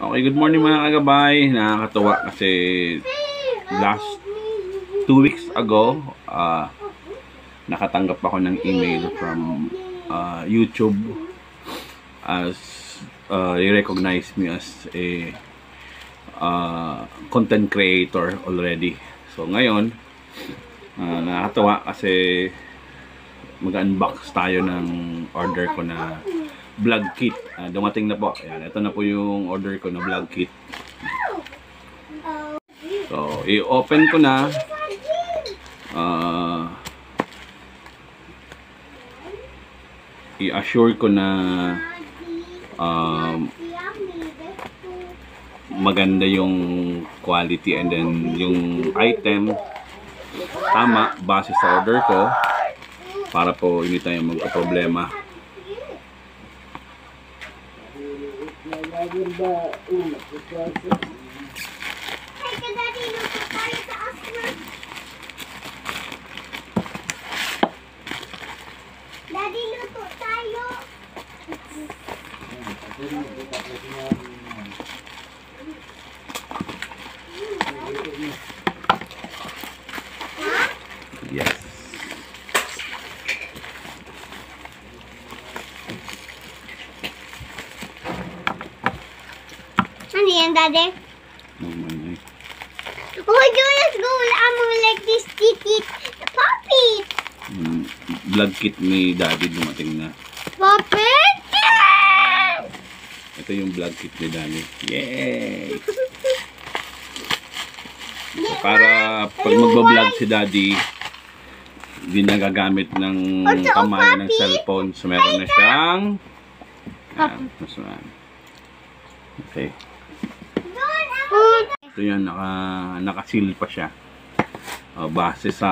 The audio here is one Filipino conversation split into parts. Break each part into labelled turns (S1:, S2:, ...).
S1: Okay, good morning mga kagabay. Nakakatawa kasi last 2 weeks ago, nakatanggap ako ng email from YouTube as i-recognize me as a content creator already. So ngayon, nakakatawa kasi mag-unbox tayo ng order ko na vlog kit. Dumating na po. Ayan, ito na po yung order ko na vlog kit. So, i-open ko na. I-assure ko na maganda yung quality and then yung item tama base sa order ko para po hindi tayo magka-problema.
S2: Daddy, luto tayo.
S1: Yes.
S2: Ano yan, Daddy?
S1: Oh my.
S2: Oh, let's go. I'm gonna like this ticket. Puppy.
S1: Vlog kit ni Daddy dumating na.
S2: Puppy.
S1: Ito yung vlog kit ni Daddy. Yay! Para pag magbablog si Daddy, hindi nagagamit ng kamay ng cellphone. So meron na siyang okay. Ito yan, nakasil pa siya. Base sa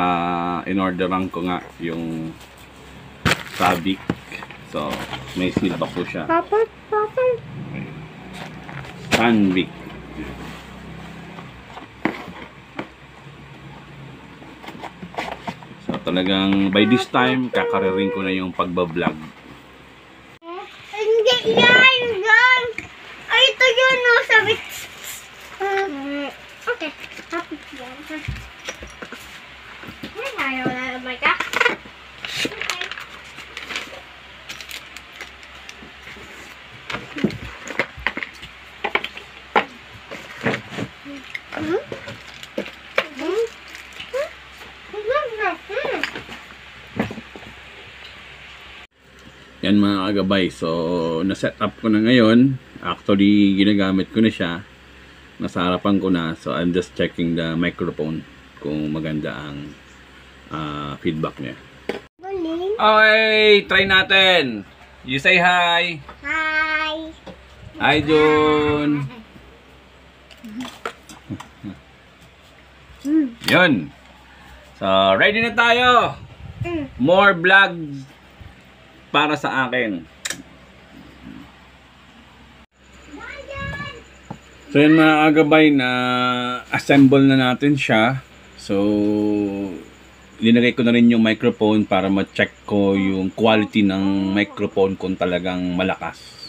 S1: in-orderan ko nga yung fabric. So may seal pa po siya.
S2: Papa.
S1: Sunbic. So talagang by this time kakaririn ko na yung pagbablog.
S2: Hindi yan. Ay, ito yun, no? Sabi. Okay. Happy yan. Ayaw na naman ka. Okay.
S1: Yan mga kagabay. So na-set up ko na ngayon. Actually ginagamit ko na siya. Nasa harapan ko na. So I'm just checking the microphone kung maganda ang feedback niya. Okay, try natin. You say hi.
S2: Hi.
S1: Hi June. Yun. So ready na tayo. More vlogs para sa akin. So yun mga agabay, na assemble na natin siya. So linagay ko na rin yung microphone para ma-check ko yung quality ng microphone kung talagang malakas.